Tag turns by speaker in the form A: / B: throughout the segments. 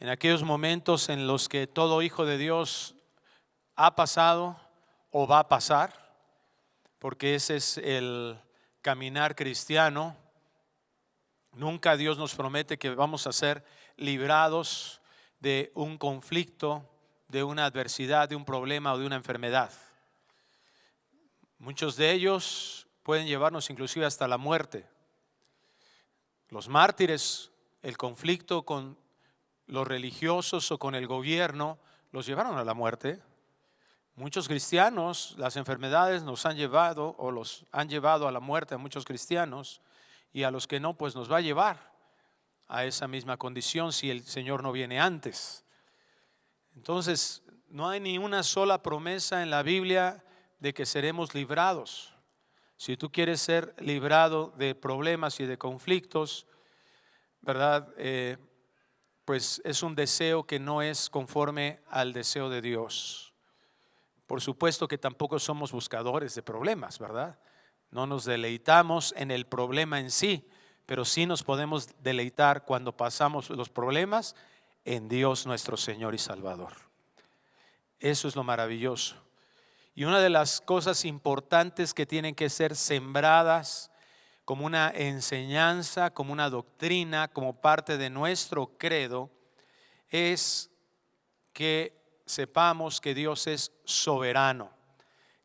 A: en aquellos momentos en los que todo hijo de Dios ha pasado o va a pasar, porque ese es el caminar cristiano. Nunca Dios nos promete que vamos a ser librados de un conflicto, de una adversidad, de un problema o de una enfermedad. Muchos de ellos pueden llevarnos inclusive hasta la muerte. Los mártires, el conflicto con los religiosos o con el gobierno, los llevaron a la muerte. Muchos cristianos, las enfermedades nos han llevado o los han llevado a la muerte a muchos cristianos, y a los que no, pues nos va a llevar a esa misma condición si el Señor no viene antes. Entonces, no hay ni una sola promesa en la Biblia de que seremos librados. Si tú quieres ser librado de problemas y de conflictos, ¿verdad? Pues es un deseo que no es conforme al deseo de Dios. Por supuesto que tampoco somos buscadores de problemas, ¿verdad? No nos deleitamos en el problema en sí, pero sí nos podemos deleitar cuando pasamos los problemas en Dios nuestro Señor y Salvador. Eso es lo maravilloso. Y una de las cosas importantes que tienen que ser sembradas como una enseñanza, como una doctrina, como parte de nuestro credo, es que sepamos que Dios es soberano.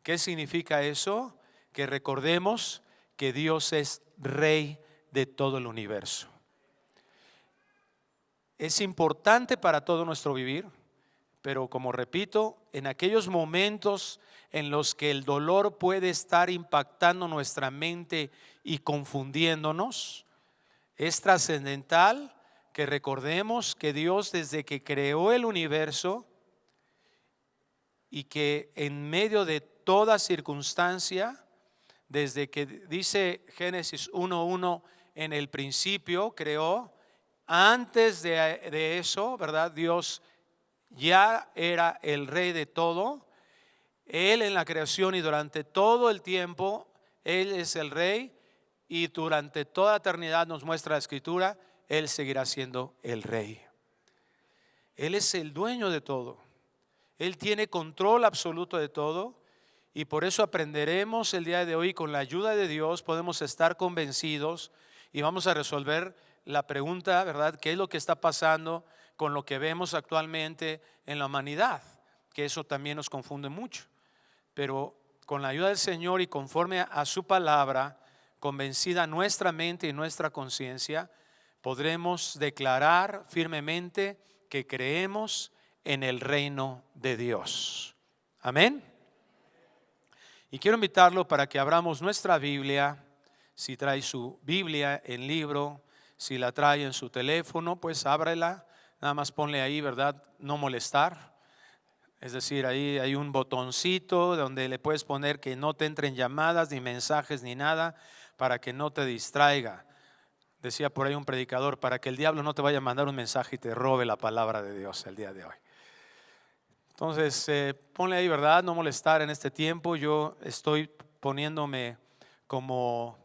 A: ¿Qué significa eso? Que recordemos que Dios es Rey de todo el universo. Es importante para todo nuestro vivir, pero como repito, en aquellos momentos en los que el dolor puede estar impactando nuestra mente y confundiéndonos, es trascendental que recordemos que Dios, desde que creó el universo y que en medio de toda circunstancia, desde que dice Génesis 1:1, en el principio creó, antes de eso, ¿verdad? Dios ya era el Rey de todo. Él en la creación y durante todo el tiempo, Él es el Rey, y durante toda eternidad nos muestra la Escritura, Él seguirá siendo el Rey. Él es el dueño de todo. Él tiene control absoluto de todo, y por eso aprenderemos el día de hoy, con la ayuda de Dios podemos estar convencidos y vamos a resolver la pregunta, ¿verdad? ¿Qué es lo que está pasando con lo que vemos actualmente en la humanidad? Que eso también nos confunde mucho. Pero con la ayuda del Señor y conforme a su palabra, convencida nuestra mente y nuestra conciencia, podremos declarar firmemente que creemos en el reino de Dios. Amén. Y quiero invitarlo para que abramos nuestra Biblia. Si trae su Biblia en libro, si la trae en su teléfono, pues ábrela. Nada más ponle ahí, ¿verdad? No molestar. Es decir, ahí hay un botoncito donde le puedes poner que no te entren llamadas, ni mensajes, ni nada, para que no te distraiga. Decía por ahí un predicador, para que el diablo no te vaya a mandar un mensaje y te robe la palabra de Dios el día de hoy. Entonces, ponle ahí, ¿verdad? No molestar en este tiempo. Yo estoy poniéndome como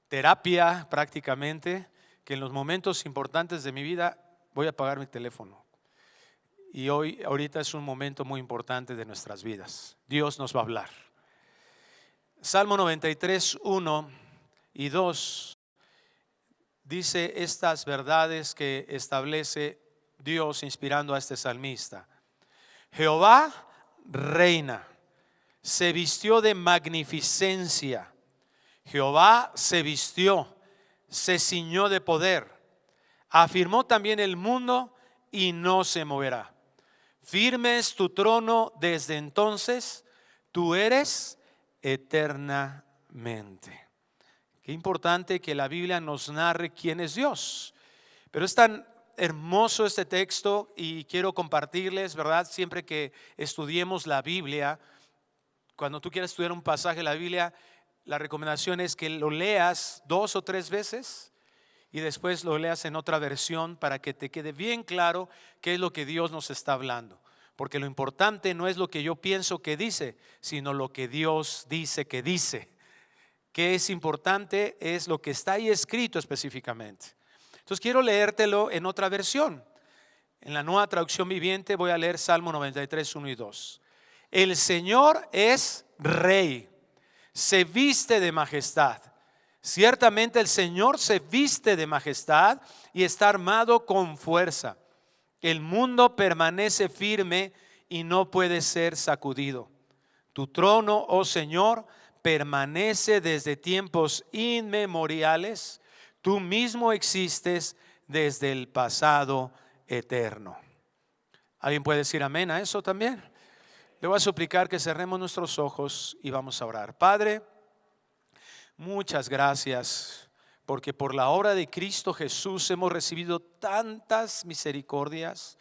A: terapia prácticamente, que en los momentos importantes de mi vida voy a apagar mi teléfono. Y ahorita es un momento muy importante de nuestras vidas. Dios nos va a hablar. Salmo 93, 1 y 2 dice estas verdades que establece Dios inspirando a este salmista. Jehová reina, se vistió de magnificencia. Jehová se vistió, se ciñó de poder. Afirmó también el mundo y no se moverá. Firme es tu trono desde entonces, tú eres eternamente. Qué importante que la Biblia nos narre quién es Dios. Pero es tan hermoso este texto y quiero compartirles, ¿verdad? Siempre que estudiemos la Biblia, cuando tú quieras estudiar un pasaje de la Biblia, la recomendación es que lo leas 2 o 3 veces y después lo leas en otra versión para que te quede bien claro qué es lo que Dios nos está hablando. Porque lo importante no es lo que yo pienso que dice, sino lo que Dios dice que dice. ¿Qué es importante? Es lo que está ahí escrito específicamente. Entonces quiero leértelo en otra versión. En la Nueva Traducción Viviente voy a leer Salmo 93, 1 y 2. El Señor es Rey, se viste de majestad. Ciertamente el Señor se viste de majestad y está armado con fuerza. El mundo permanece firme y no puede ser sacudido. Tu trono, oh Señor, permanece desde tiempos inmemoriales. Tú mismo existes desde el pasado eterno. ¿Alguien puede decir amén a eso también? Le voy a suplicar que cerremos nuestros ojos y vamos a orar. Padre, muchas gracias porque por la obra de Cristo Jesús hemos recibido tantas misericordias,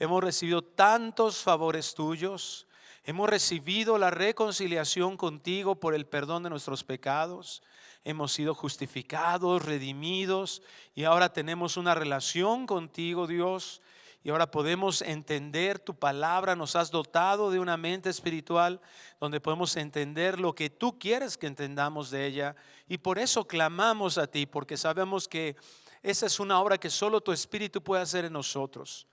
A: hemos recibido tantos favores tuyos, hemos recibido la reconciliación contigo por el perdón de nuestros pecados, hemos sido justificados, redimidos y ahora tenemos una relación contigo, Dios. Y ahora podemos entender tu palabra, nos has dotado de una mente espiritual donde podemos entender lo que tú quieres que entendamos de ella. Y por eso clamamos a ti, porque sabemos que esa es una obra que solo tu Espíritu puede hacer en nosotros.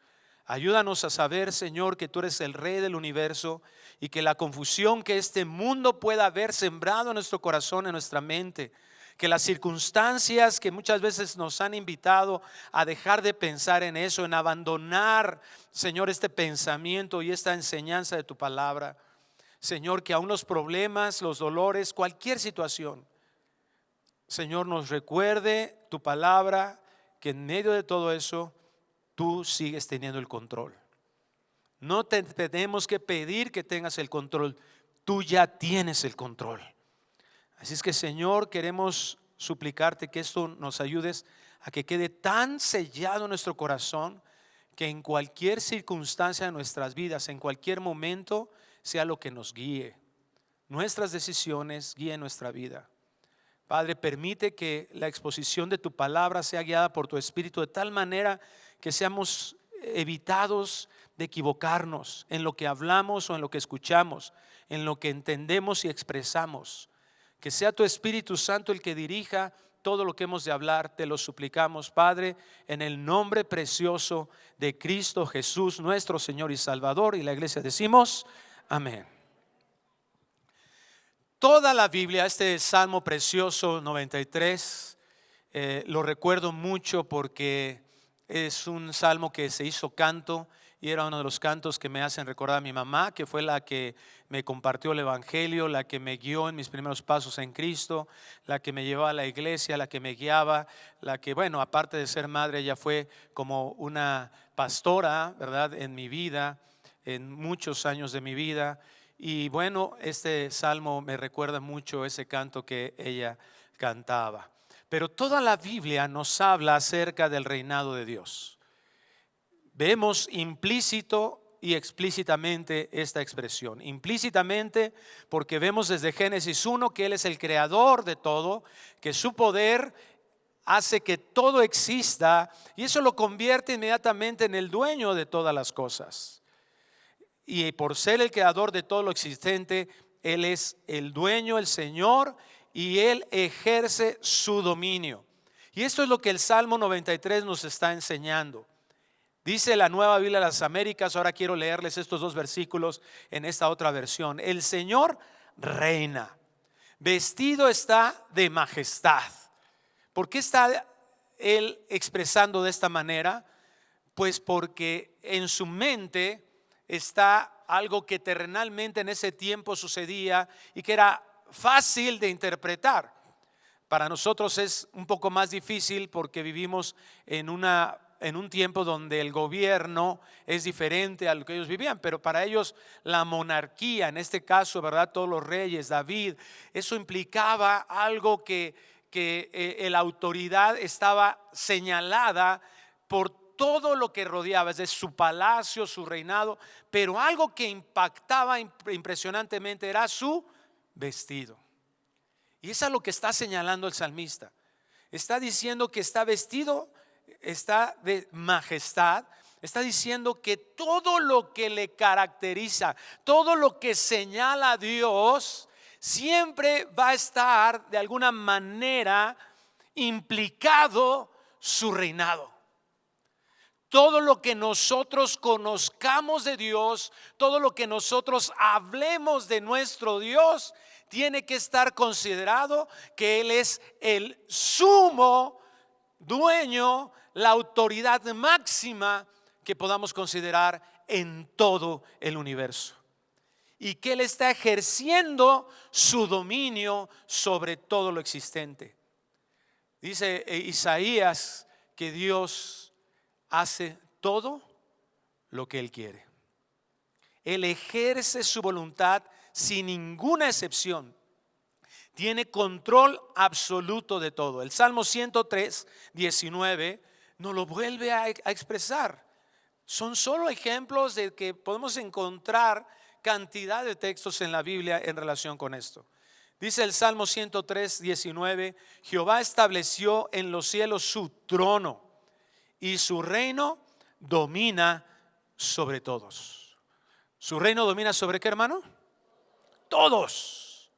A: Ayúdanos a saber, Señor, que tú eres el Rey del universo y que la confusión que este mundo pueda haber sembrado en nuestro corazón, en nuestra mente, que las circunstancias que muchas veces nos han invitado a dejar de pensar en eso, en abandonar, Señor, este pensamiento y esta enseñanza de tu palabra. Señor, que aún los problemas, los dolores, cualquier situación, Señor, nos recuerde tu palabra, que en medio de todo eso tú sigues teniendo el control. No te tenemos que pedir que tengas el control, tú ya tienes el control. Así es que, Señor, queremos suplicarte que esto nos ayudes a que quede tan sellado en nuestro corazón que en cualquier circunstancia de nuestras vidas, en cualquier momento, sea lo que nos guíe. Nuestras decisiones guíen nuestra vida. Padre, permite que la exposición de tu palabra sea guiada por tu Espíritu de tal manera que seamos evitados de equivocarnos en lo que hablamos o en lo que escuchamos, en lo que entendemos y expresamos. Que sea tu Espíritu Santo el que dirija todo lo que hemos de hablar. Te lo suplicamos, Padre, en el nombre precioso de Cristo Jesús, nuestro Señor y Salvador. Y la iglesia decimos, amén. Toda la Biblia, este Salmo precioso 93, lo recuerdo mucho porque es un salmo que se hizo canto y era uno de los cantos que me hacen recordar a mi mamá, que fue la que me compartió el evangelio, la que me guió en mis primeros pasos en Cristo, la que me llevaba a la iglesia, la que me guiaba, la que, bueno, aparte de ser madre, ella fue como una pastora, ¿verdad?, en mi vida, en muchos años de mi vida. Y bueno, este salmo me recuerda mucho ese canto que ella cantaba. Pero toda la Biblia nos habla acerca del reinado de Dios. Vemos implícito y explícitamente esta expresión. Implícitamente porque vemos desde Génesis 1 que Él es el creador de todo, que su poder hace que todo exista y eso lo convierte inmediatamente en el dueño de todas las cosas. Y por ser el creador de todo lo existente, Él es el dueño, el Señor, y Él ejerce su dominio. Y esto es lo que el Salmo 93 nos está enseñando. Dice la Nueva Biblia de las Américas, ahora quiero leerles estos dos versículos en esta otra versión. El Señor reina, vestido está de majestad. ¿Por qué está Él expresando de esta manera? Pues porque en su mente está algo que terrenalmente en ese tiempo sucedía y que era fácil de interpretar. Para nosotros es un poco más difícil porque vivimos en un tiempo donde el gobierno es diferente a lo que ellos vivían, pero para ellos la monarquía, en este caso, ¿verdad?, todos los reyes, David, eso implicaba algo que la autoridad estaba señalada por todo lo que rodeaba, es decir, su palacio, su reinado, pero algo que impactaba impresionantemente era su vestido. Y eso es lo que está señalando el salmista. Está diciendo que está vestido, está de majestad, está diciendo que todo lo que le caracteriza, todo lo que señala a Dios, siempre va a estar de alguna manera implicado su reinado. todo lo que nosotros conozcamos de Dios, todo lo que nosotros hablemos de nuestro Dios, tiene que estar considerado que Él es el sumo dueño, la autoridad máxima que podamos considerar en todo el universo, y que Él está ejerciendo su dominio sobre todo lo existente. Dice Isaías que Dios hace todo lo que Él quiere. Él ejerce su voluntad sin ninguna excepción. Tiene control absoluto de todo. El Salmo 103, 19 nos lo vuelve a expresar. Son solo ejemplos de que podemos encontrar cantidad de textos en la Biblia en relación con esto. Dice el Salmo 103, 19: Jehová estableció en los cielos su trono y su reino domina sobre todos. ¿Su reino domina sobre qué, hermano? Todos,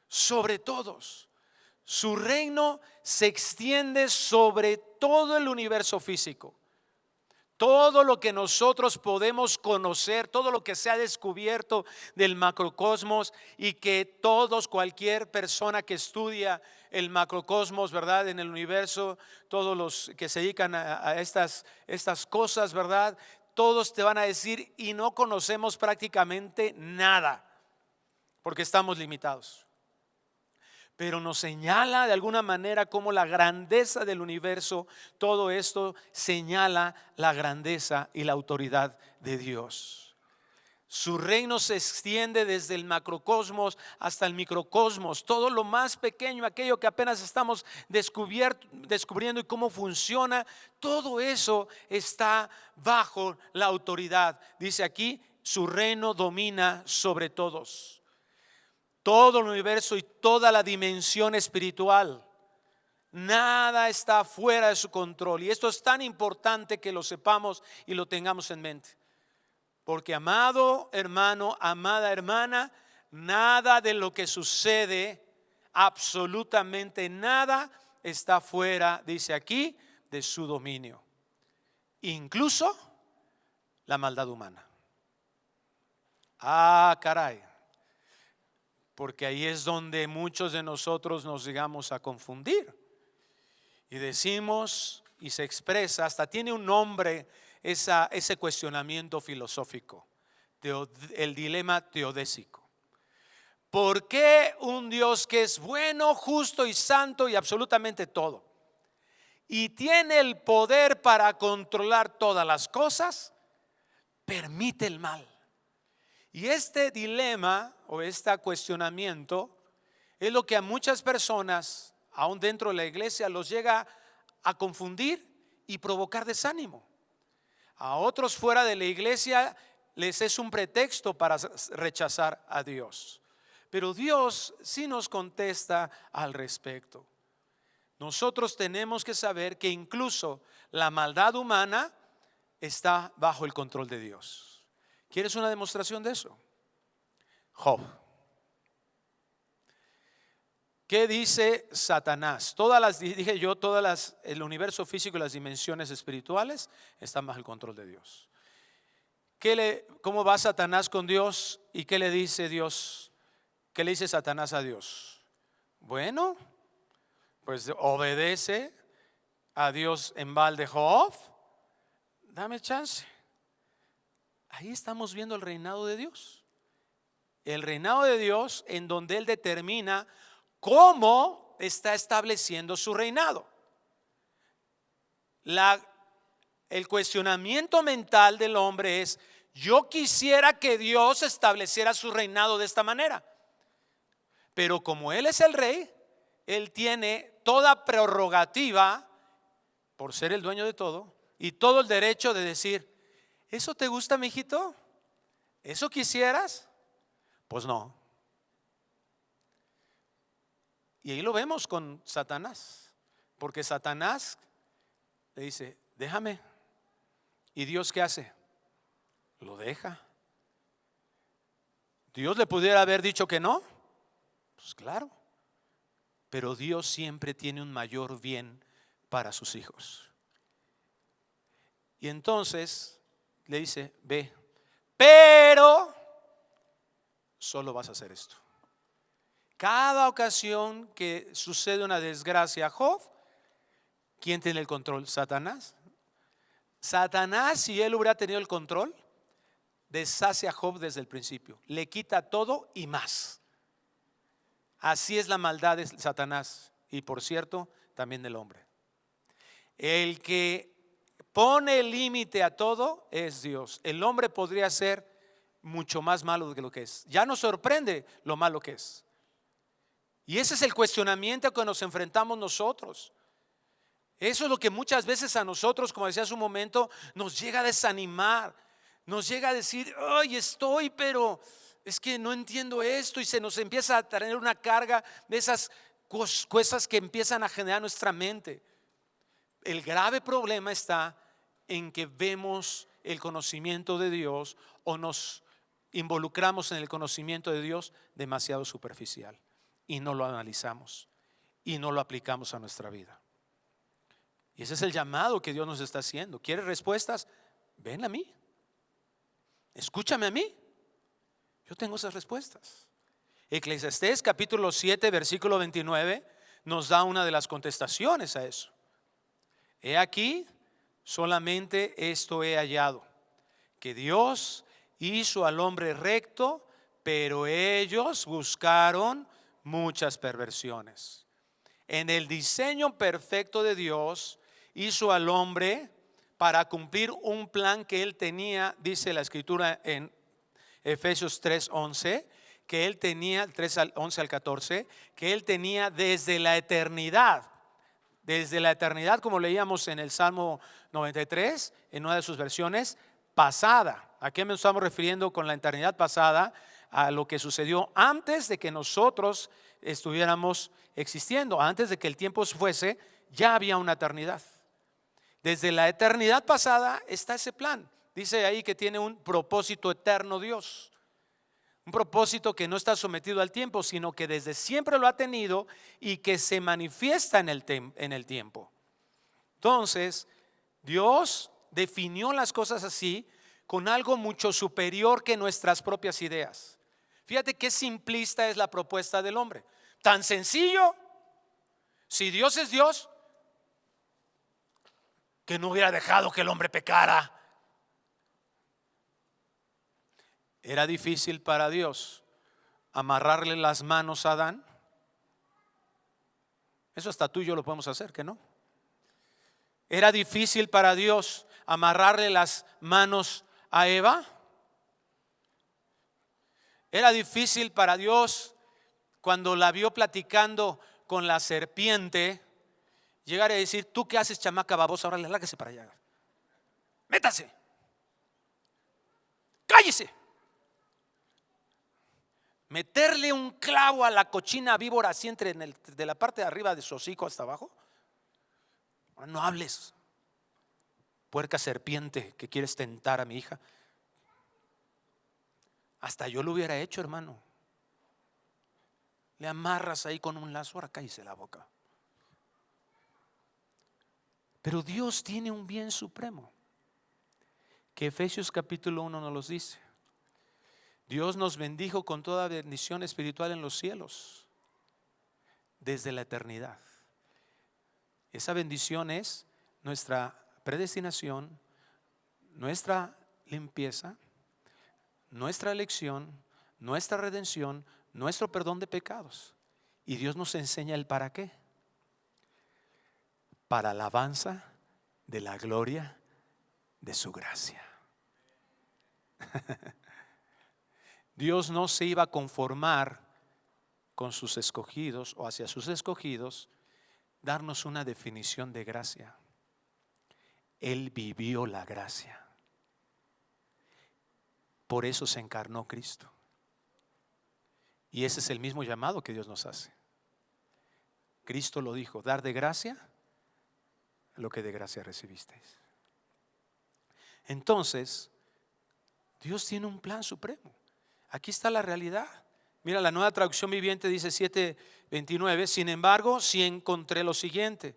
A: sobre todos. Su reino se extiende sobre todo el universo físico. Todo lo que nosotros podemos conocer, todo lo que se ha descubierto del macrocosmos, y que todos, cualquier persona que estudia el macrocosmos, ¿verdad?, en el universo, todos los que se dedican a estas cosas, ¿verdad?, todos te van a decir, y no conocemos prácticamente nada, porque estamos limitados. Pero nos señala de alguna manera como la grandeza del universo. Todo esto señala la grandeza y la autoridad de Dios. Su reino se extiende desde el macrocosmos hasta el microcosmos. Todo lo más pequeño, aquello que apenas estamos descubriendo y cómo funciona, todo eso está bajo la autoridad. Dice aquí, su reino domina sobre todos. Todo el universo y toda la dimensión espiritual, nada está fuera de su control. Y esto es tan importante que lo sepamos y lo tengamos en mente. Porque, amado hermano, amada hermana, nada de lo que sucede, absolutamente nada, está fuera, dice aquí, de su dominio. Incluso la maldad humana. Ah, caray. Porque ahí es donde muchos de nosotros nos llegamos a confundir y decimos, y se expresa, hasta tiene un nombre ese cuestionamiento filosófico, el dilema teodésico. ¿Por qué un Dios que es bueno, justo y santo y absolutamente todo, y tiene el poder para controlar todas las cosas, permite el mal? Y este dilema o este cuestionamiento es lo que a muchas personas, aún dentro de la iglesia, los llega a confundir y provocar desánimo. A otros fuera de la iglesia les es un pretexto para rechazar a Dios. Pero Dios sí nos contesta al respecto. Nosotros tenemos que saber que incluso la maldad humana está bajo el control de Dios. ¿Quieres una demostración de eso? Job. ¿Qué dice Satanás? El universo físico y las dimensiones espirituales están bajo el control de Dios. ¿Cómo va Satanás con Dios? ¿Y qué le dice Dios? ¿Qué le dice Satanás a Dios? Bueno, pues obedece a Dios en balde. Job, dame chance. Ahí estamos viendo el reinado de Dios. El reinado de Dios, en donde Él determina cómo está estableciendo su reinado. El cuestionamiento mental del hombre es: yo quisiera que Dios estableciera su reinado de esta manera, pero como Él es el rey, Él tiene toda prerrogativa por ser el dueño de todo y todo el derecho de decir: ¿eso te gusta, mijito? ¿Eso quisieras? Pues no. Y ahí lo vemos con Satanás, porque Satanás le dice: déjame. ¿Y Dios qué hace? Lo deja. ¿Dios le pudiera haber dicho que no? Pues claro. Pero Dios siempre tiene un mayor bien para sus hijos. Y entonces le dice, ve, pero solo vas a hacer esto. Cada ocasión que sucede una desgracia a Job, ¿quién tiene el control? Satanás. Satanás, si él hubiera tenido el control, deshace a Job desde el principio, le quita todo y más. Así es la maldad de Satanás y, por cierto, también del hombre. El que pone el límite a todo es Dios. El hombre podría ser mucho más malo de lo que es. Ya nos sorprende lo malo que es. Y ese es el cuestionamiento que nos enfrentamos nosotros. Eso es lo que muchas veces a nosotros, como decía hace un momento, nos llega a desanimar. Nos llega a decir, ay, estoy, pero es que no entiendo esto, y se nos empieza a tener una carga de esas cosas que empiezan a generar nuestra mente. El grave problema está en que vemos el conocimiento de Dios o nos involucramos en el conocimiento de Dios demasiado superficial y no lo analizamos y no lo aplicamos a nuestra vida. Y ese es el llamado que Dios nos está haciendo. ¿Quieres respuestas? Ven a mí. Escúchame a mí. Yo tengo esas respuestas. Eclesiastés capítulo 7 versículo 29 nos da una de las contestaciones a eso. He aquí, solamente esto he hallado, que Dios hizo al hombre recto, pero ellos buscaron muchas perversiones. En el diseño perfecto de Dios hizo al hombre para cumplir un plan que él tenía, dice la escritura en Efesios 3:11, que él tenía, 3:11 al 14, que él tenía desde la eternidad. Desde la eternidad, como leíamos en el Salmo 93, en una de sus versiones, pasada. ¿A qué me estamos refiriendo con la eternidad pasada? A lo que sucedió antes de que nosotros estuviéramos existiendo. Antes de que el tiempo fuese, ya había una eternidad. Desde la eternidad pasada está ese plan. Dice ahí que tiene un propósito eterno Dios. Un propósito que no está sometido al tiempo, sino que desde siempre lo ha tenido y que se manifiesta en el tiempo. Entonces, Dios definió las cosas así, con algo mucho superior que nuestras propias ideas. Fíjate qué simplista es la propuesta del hombre. Tan sencillo. Si Dios es Dios, que no hubiera dejado que el hombre pecara. Era difícil para Dios amarrarle las manos a Adán. Eso hasta tú y yo lo podemos hacer, ¿que no? Era difícil para Dios amarrarle las manos a Eva. Era difícil para Dios, cuando la vio platicando con la serpiente, llegar a decir: ¿tú qué haces, chamaca babosa? Ahora lárguese para allá. Métase. Cállese. Meterle un clavo a la cochina víbora así de la parte de arriba de su hocico hasta abajo. No hables, puerca serpiente, que quieres tentar a mi hija. Hasta yo lo hubiera hecho, hermano. Le amarras ahí con un lazo, ahora cállese la boca. Pero Dios tiene un bien supremo, que Efesios capítulo 1 nos los dice. Dios nos bendijo con toda bendición espiritual en los cielos desde la eternidad. Esa bendición es nuestra predestinación, nuestra limpieza, nuestra elección, nuestra redención, nuestro perdón de pecados. Y Dios nos enseña el para qué. Para alabanza de la gloria de su gracia. Dios no se iba a conformar con sus escogidos o hacia sus escogidos darnos una definición de gracia. Él vivió la gracia. Por eso se encarnó Cristo. Y ese es el mismo llamado que Dios nos hace. Cristo lo dijo: dar de gracia lo que de gracia recibisteis. Entonces, Dios tiene un plan supremo. Aquí está la realidad. Mira, la Nueva Traducción Viviente dice 7:29. Sin embargo, si encontré lo siguiente.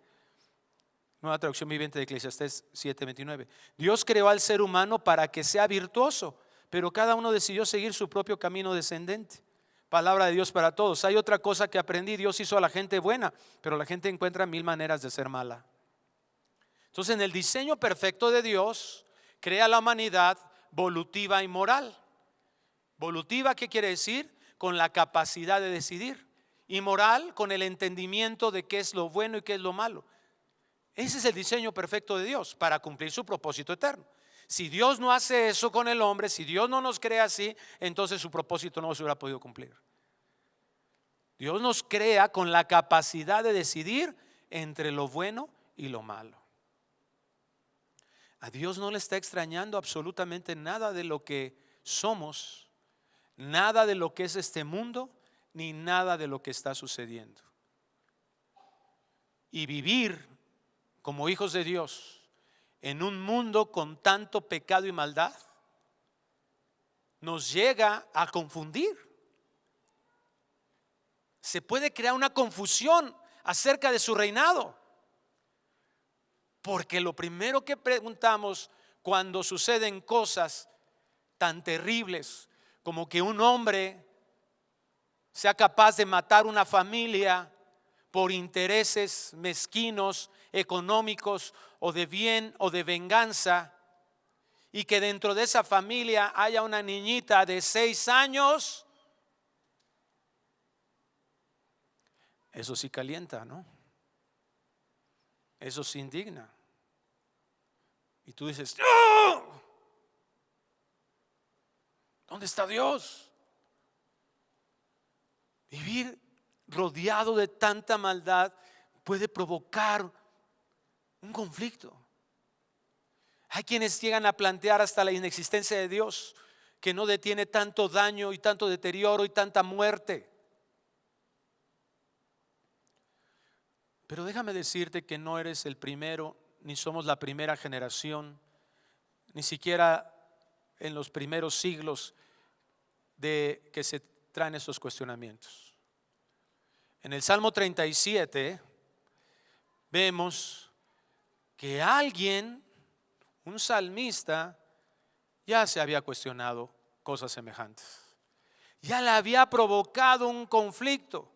A: Nueva Traducción Viviente de Eclesiastés 7:29. Dios creó al ser humano para que sea virtuoso, pero cada uno decidió seguir su propio camino descendente. Palabra de Dios para todos. Hay otra cosa que aprendí: Dios hizo a la gente buena, pero la gente encuentra mil maneras de ser mala. Entonces, en el diseño perfecto de Dios, crea la humanidad volutiva y moral. Volutiva, ¿qué quiere decir? Con la capacidad de decidir. Y moral, con el entendimiento de qué es lo bueno y qué es lo malo. Ese es el diseño perfecto de Dios para cumplir su propósito eterno. Si Dios no hace eso con el hombre, si Dios no nos crea así, entonces su propósito no se hubiera podido cumplir. Dios nos crea con la capacidad de decidir entre lo bueno y lo malo. A Dios no le está extrañando absolutamente nada de lo que somos, nada de lo que es este mundo, ni nada de lo que está sucediendo. Y vivir como hijos de Dios en un mundo con tanto pecado y maldad nos llega a confundir. Se puede crear una confusión acerca de su reinado, porque lo primero que preguntamos cuando suceden cosas tan terribles como que un hombre sea capaz de matar una familia por intereses mezquinos, económicos o de bien o de venganza, y que dentro de esa familia haya una niñita de 6 años, eso sí calienta, ¿no? Eso sí indigna. Y tú dices: ¡oh! ¿Dónde está Dios? Vivir rodeado de tanta maldad puede provocar un conflicto. Hay quienes llegan a plantear hasta la inexistencia de Dios, que no detiene tanto daño y tanto deterioro y tanta muerte. Pero déjame decirte que no eres el primero, ni somos la primera generación, ni siquiera en los primeros siglos de que se traen estos cuestionamientos. En el Salmo 37 vemos que alguien, un salmista, ya se había cuestionado cosas semejantes. Ya le había provocado un conflicto.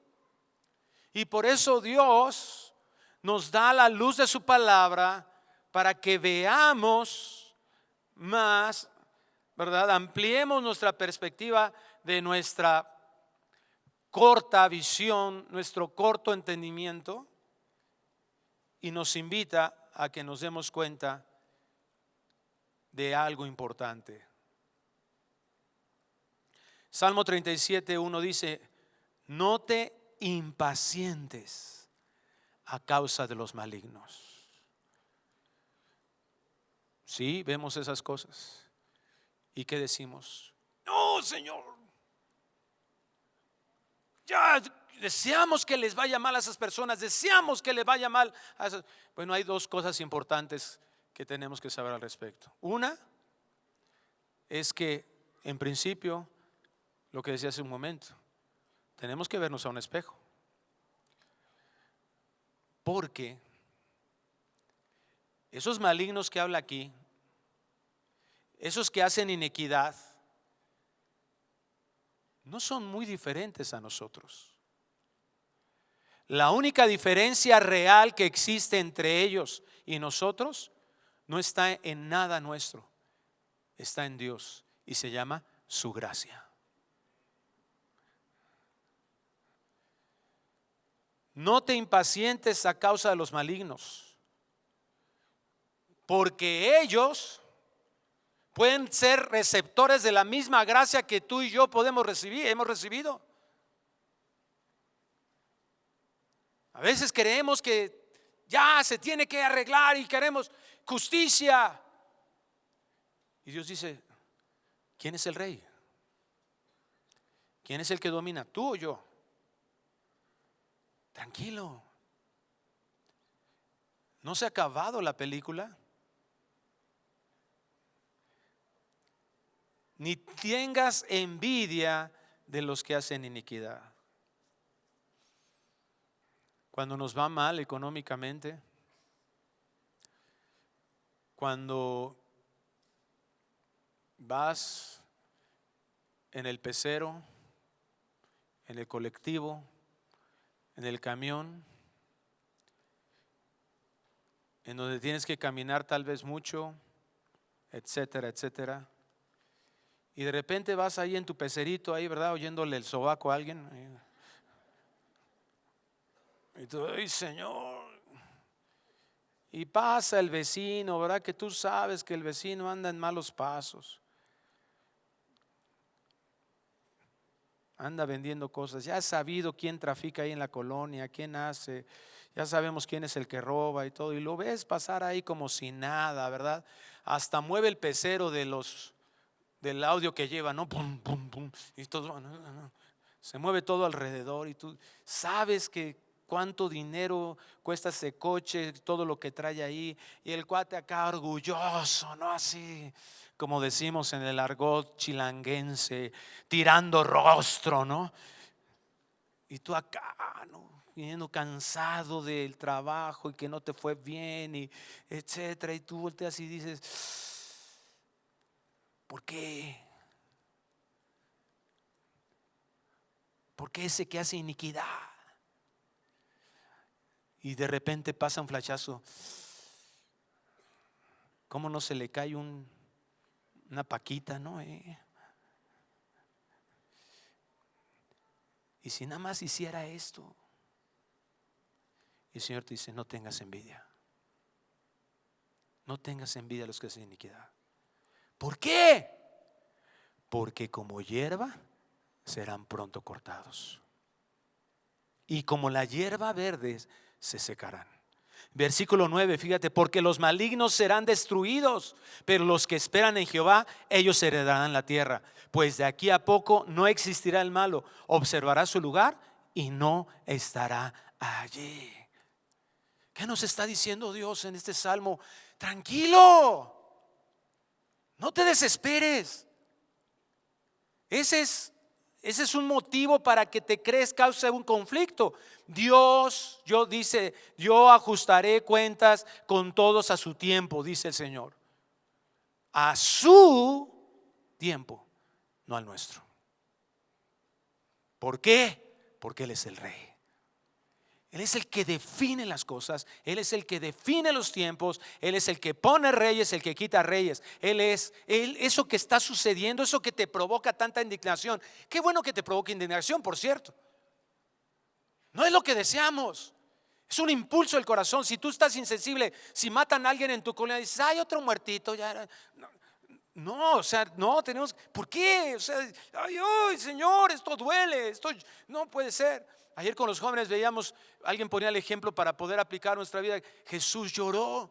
A: Y por eso Dios nos da la luz de su palabra para que veamos más, ¿verdad? Ampliemos nuestra perspectiva de nuestra corta visión, nuestro corto entendimiento, y nos invita a que nos demos cuenta de algo importante. Salmo 37:1 dice: no te impacientes a causa de los malignos. Sí, vemos esas cosas. ¿Y qué decimos? No, Señor, ya deseamos que les vaya mal a esas personas, deseamos que les vaya mal a esas. Bueno, hay dos cosas importantes que tenemos que saber al respecto. Una es que, en principio, lo que decía hace un momento, tenemos que vernos a un espejo, porque esos malignos que habla aquí, esos que hacen inequidad, no son muy diferentes a nosotros. La única diferencia real que existe entre ellos y nosotros no está en nada nuestro, está en Dios, y se llama su gracia. No te impacientes a causa de los malignos, porque ellos pueden ser receptores de la misma gracia que tú y yo podemos recibir, hemos recibido. A veces creemos que ya se tiene que arreglar y queremos justicia. Y Dios dice: ¿quién es el rey? ¿Quién es el que domina? ¿Tú o yo? Tranquilo. ¿No se ha acabado la película? Ni tengas envidia de los que hacen iniquidad. Cuando nos va mal económicamente, cuando vas en el pecero, en el colectivo, en el camión, en donde tienes que caminar tal vez mucho, etcétera, etcétera. Y de repente vas ahí en tu pecerito, ahí, ¿verdad? Oyéndole el sobaco a alguien. Y tú, ay, Señor. Y pasa el vecino, ¿verdad? Que tú sabes que el vecino anda en malos pasos. Anda vendiendo cosas. Ya has sabido quién trafica ahí en la colonia, quién hace. Ya sabemos quién es el que roba y todo. Y lo ves pasar ahí como si nada, ¿verdad? Hasta mueve el pecero del audio que lleva, ¿no? Pum, pum, pum. Y todo, se mueve todo alrededor. Y tú sabes que cuánto dinero cuesta ese coche, todo lo que trae ahí. Y el cuate acá orgulloso, ¿no? Así como decimos en el argot chilanguense, tirando rostro, ¿no? Y tú acá, ¿no? Viniendo cansado del trabajo y que no te fue bien, y etcétera. Y tú volteas y dices, ¿por qué? ¿Por qué ese que hace iniquidad? Y de repente pasa un flachazo. ¿Cómo no se le cae una paquita, no? Y si nada más hiciera esto. Y el Señor te dice, no tengas envidia. No tengas envidia a los que hacen iniquidad. ¿Por qué? Porque como hierba serán pronto cortados. Y como la hierba verde se secarán. Versículo 9, fíjate, porque los malignos serán destruidos, pero los que esperan en Jehová, ellos heredarán la tierra. Pues de aquí a poco no existirá el malo, observará su lugar y no estará allí. ¿Qué nos está diciendo Dios en este salmo? Tranquilo, no te desesperes. Ese es un motivo para que te crees causa un conflicto. Dios, yo ajustaré cuentas con todos a su tiempo, dice el Señor. A su tiempo, no al nuestro. ¿Por qué? Porque Él es el Rey. Él es el que define las cosas, Él es el que define los tiempos, Él es el que pone reyes, el que quita reyes. Eso que está sucediendo, eso que te provoca tanta indignación. Qué bueno que te provoque indignación, por cierto. No es lo que deseamos, es un impulso del corazón. Si tú estás insensible, si matan a alguien en tu colonia, dices, hay otro muertito, ya. No, o sea, no tenemos. ¿Por qué? O sea, ay, Señor, esto duele, esto no puede ser. Ayer con los jóvenes veíamos, alguien ponía el ejemplo para poder aplicar nuestra vida. Jesús lloró.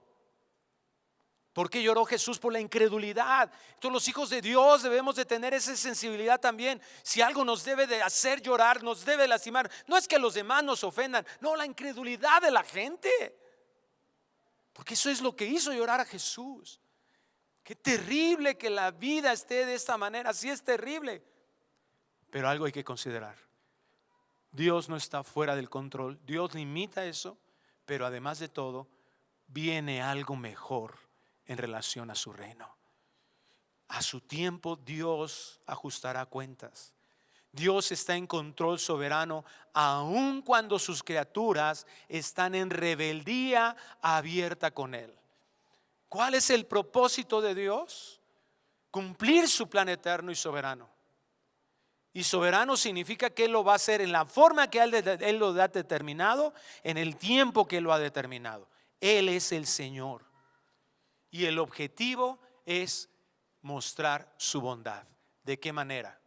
A: ¿Por qué lloró Jesús? Por la incredulidad. Entonces los hijos de Dios debemos de tener esa sensibilidad también. Si algo nos debe de hacer llorar, nos debe lastimar, no es que los demás nos ofendan, no, la incredulidad de la gente. Porque eso es lo que hizo llorar a Jesús. Qué terrible que la vida esté de esta manera. Sí, es terrible. Pero algo hay que considerar. Dios no está fuera del control. Dios limita eso. Pero además de todo, viene algo mejor en relación a su reino. A su tiempo Dios ajustará cuentas. Dios está en control soberano, aun cuando sus criaturas están en rebeldía abierta con Él. ¿Cuál es el propósito de Dios? Cumplir su plan eterno y soberano. Y soberano significa que Él lo va a hacer en la forma que Él lo ha determinado, en el tiempo que Él lo ha determinado. Él es el Señor. Y el objetivo es mostrar su bondad. ¿De qué manera?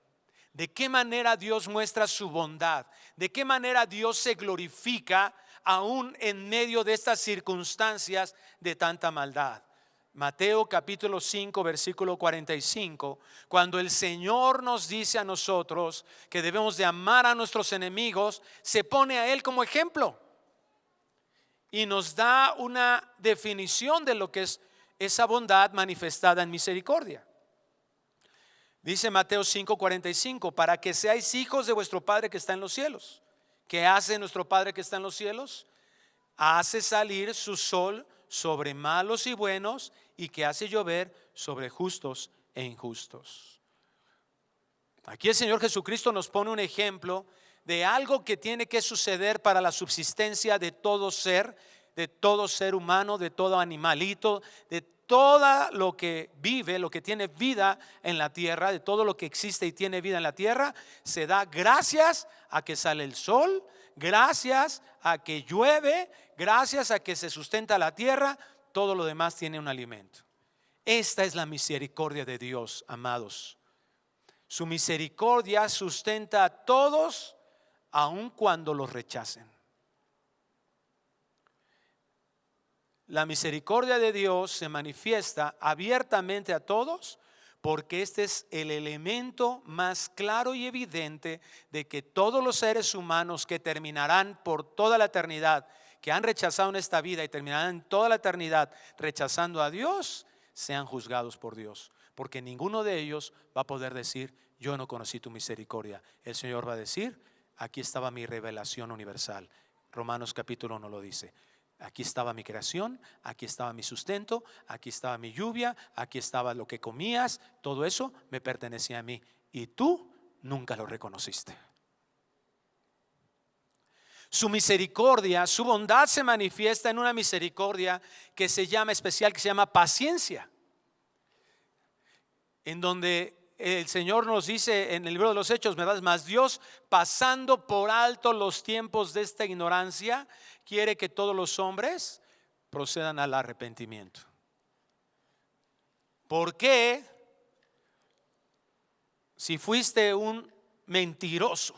A: ¿De qué manera Dios muestra su bondad? ¿De qué manera Dios se glorifica aún en medio de estas circunstancias de tanta maldad? Mateo capítulo 5 versículo 45, cuando el Señor nos dice a nosotros que debemos de amar a nuestros enemigos, se pone a Él como ejemplo y nos da una definición de lo que es esa bondad manifestada en misericordia. Dice Mateo 5:45, para que seáis hijos de vuestro Padre que está en los cielos. ¿Qué hace nuestro Padre que está en los cielos? Hace salir su sol sobre malos y buenos, y que hace llover sobre justos e injustos. Aquí el Señor Jesucristo nos pone un ejemplo de algo que tiene que suceder para la subsistencia de todo ser humano, de todo animalito, de todo lo que vive, lo que tiene vida en la tierra, de todo lo que existe y tiene vida en la tierra. Se da gracias a que sale el sol, gracias a que llueve, gracias a que se sustenta la tierra. Todo lo demás tiene un alimento. Esta es la misericordia de Dios, amados. Su misericordia sustenta a todos, aun cuando los rechacen. La misericordia de Dios se manifiesta abiertamente a todos, porque este es el elemento más claro y evidente de que todos los seres humanos que terminarán por toda la eternidad, que han rechazado en esta vida y terminarán en toda la eternidad rechazando a Dios, sean juzgados por Dios, porque ninguno de ellos va a poder decir: yo no conocí tu misericordia. El Señor va a decir: aquí estaba mi revelación universal. Romanos capítulo 1 lo dice. Aquí estaba mi creación, aquí estaba mi sustento, aquí estaba mi lluvia, aquí estaba lo que comías. Todo eso me pertenecía a mí, y tú nunca lo reconociste. Su misericordia, su bondad se manifiesta en una misericordia que se llama especial, que se llama paciencia, en donde el Señor nos dice en el libro de los Hechos, ¿verdad? Mas Dios, pasando por alto los tiempos de esta ignorancia, quiere que todos los hombres procedan al arrepentimiento. ¿Por qué? Si fuiste un mentiroso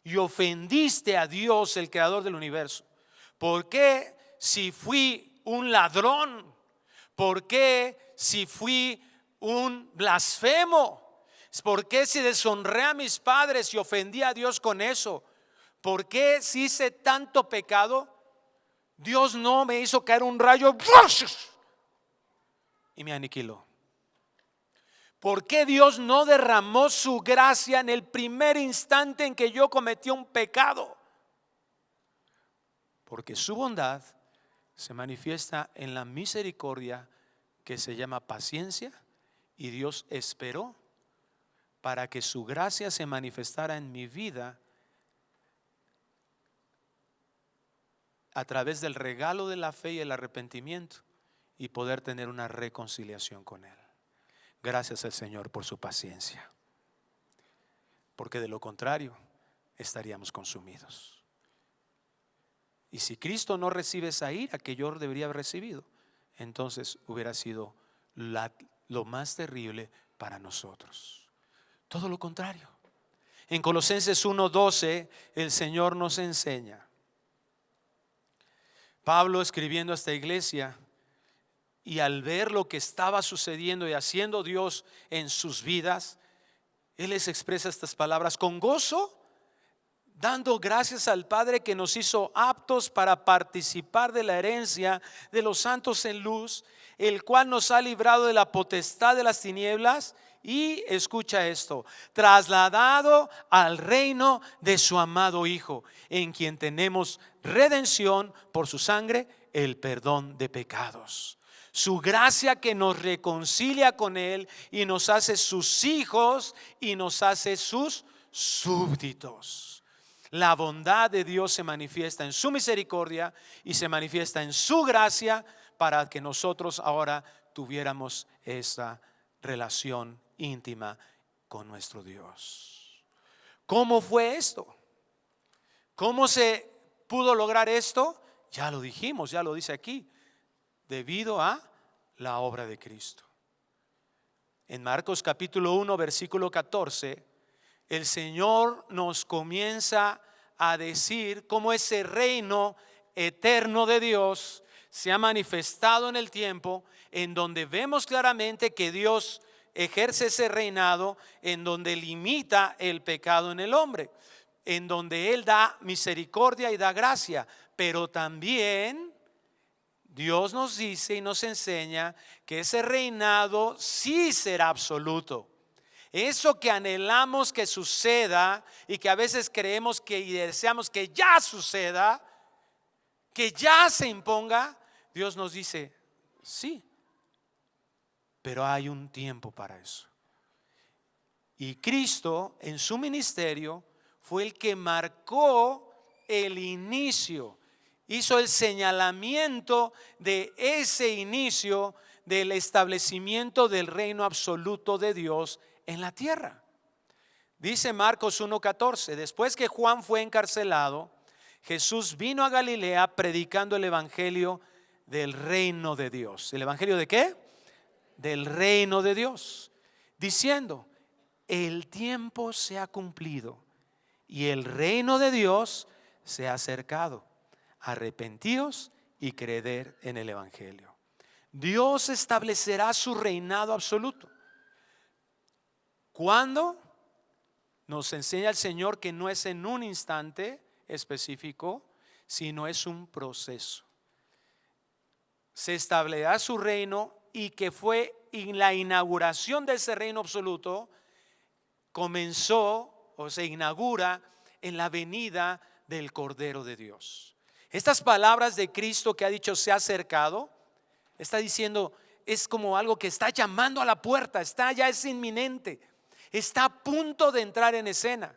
A: y ofendiste a Dios, el creador del universo, ¿por qué si fui un ladrón? ¿Por qué si fui un blasfemo? ¿Por qué si deshonré a mis padres y ofendí a Dios con eso? ¿Por qué si hice tanto pecado, Dios no me hizo caer un rayo y me aniquiló? ¿Por qué Dios no derramó su gracia en el primer instante en que yo cometí un pecado? Porque su bondad se manifiesta en la misericordia que se llama paciencia, y Dios esperó para que su gracia se manifestara en mi vida a través del regalo de la fe y el arrepentimiento, y poder tener una reconciliación con Él. Gracias al Señor por su paciencia, porque de lo contrario estaríamos consumidos. Y si Cristo no recibe esa ira que yo debería haber recibido, entonces hubiera sido lo más terrible para nosotros. Todo lo contrario. En Colosenses 1:12 el Señor nos enseña. Pablo, escribiendo a esta iglesia, y al ver lo que estaba sucediendo y haciendo Dios en sus vidas, él les expresa estas palabras: con gozo, dando gracias al Padre que nos hizo aptos para participar de la herencia de los santos en luz, el cual nos ha librado de la potestad de las tinieblas y, escucha esto, trasladado al reino de su amado Hijo, en quien tenemos redención por su sangre, el perdón de pecados. Su gracia que nos reconcilia con Él y nos hace sus hijos y nos hace sus súbditos. La bondad de Dios se manifiesta en su misericordia y se manifiesta en su gracia para que nosotros ahora tuviéramos esa relación íntima con nuestro Dios. ¿Cómo fue esto? ¿Cómo se pudo lograr esto? Ya lo dijimos, ya lo dice aquí: debido a la obra de Cristo. En Marcos capítulo 1 versículo 14, el Señor nos comienza a decir cómo ese reino eterno de Dios se ha manifestado en el tiempo, en donde vemos claramente que Dios ejerce ese reinado, en donde limita el pecado en el hombre, en donde Él da misericordia y da gracia, pero también Dios nos dice y nos enseña que ese reinado sí será absoluto. Eso que anhelamos que suceda y que a veces creemos que y deseamos que ya suceda, que ya se imponga, Dios nos dice, sí, pero hay un tiempo para eso. Y Cristo en su ministerio fue el que marcó el inicio, hizo el señalamiento de ese inicio del establecimiento del reino absoluto de Dios en la tierra. Dice Marcos 1:14, después que Juan fue encarcelado, Jesús vino a Galilea predicando el evangelio del reino de Dios. ¿El evangelio de qué? Del reino de Dios, diciendo, el tiempo se ha cumplido y el reino de Dios se ha acercado. Arrepentíos y creed en el evangelio. Dios establecerá su reinado absoluto. ¿Cuándo? Nos enseña el Señor que no es en un instante específico, sino es un proceso. Se establecerá su reino, y que fue en la inauguración de ese reino absoluto, comenzó o se inaugura en la venida del Cordero de Dios. Estas palabras de Cristo que ha dicho se ha acercado, está diciendo, es como algo que está llamando a la puerta, ya es inminente, está a punto de entrar en escena.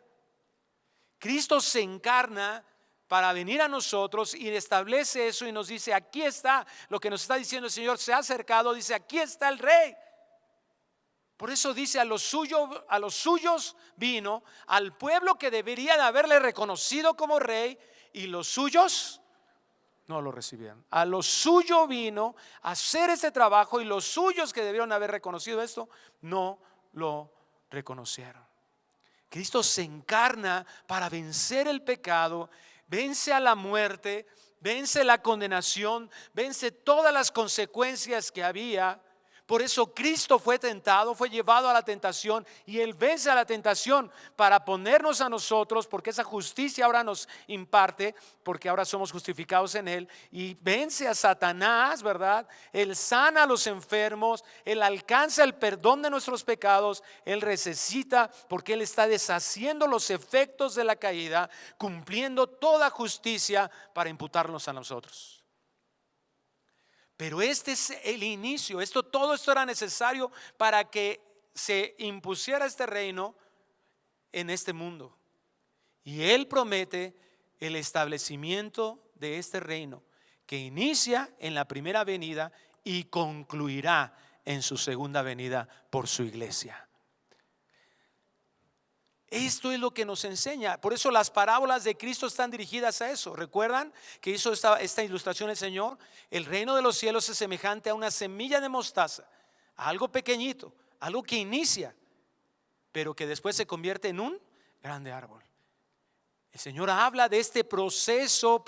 A: Cristo se encarna para venir a nosotros y establece eso y nos dice, aquí está lo que nos está diciendo el Señor, se ha acercado, dice, aquí está el Rey. Por eso dice, a los suyos vino, al pueblo que debería de haberle reconocido como Rey, y los suyos no lo recibieron. A lo suyo vino a hacer ese trabajo, y los suyos que debieron haber reconocido esto no lo reconocieron. Cristo se encarna para vencer el pecado, vence a la muerte, vence la condenación, vence todas las consecuencias que había. Por eso Cristo fue tentado, fue llevado a la tentación, y Él vence a la tentación para ponernos a nosotros, porque esa justicia ahora nos imparte, porque ahora somos justificados en Él, y vence a Satanás, ¿verdad? Él sana a los enfermos, Él alcanza el perdón de nuestros pecados, Él resucita, porque Él está deshaciendo los efectos de la caída, cumpliendo toda justicia para imputarnos a nosotros. Pero este es el inicio. Todo esto era necesario para que se impusiera este reino en este mundo. Y Él promete el establecimiento de este reino, que inicia en la primera venida y concluirá en su segunda venida por su iglesia. Esto es lo que nos enseña. Por eso las parábolas de Cristo están dirigidas a eso. ¿Recuerdan que hizo esta ilustración el Señor? El reino de los cielos es semejante a una semilla de mostaza, a algo pequeñito, algo que inicia, pero que después se convierte en un grande árbol. El Señor habla de este proceso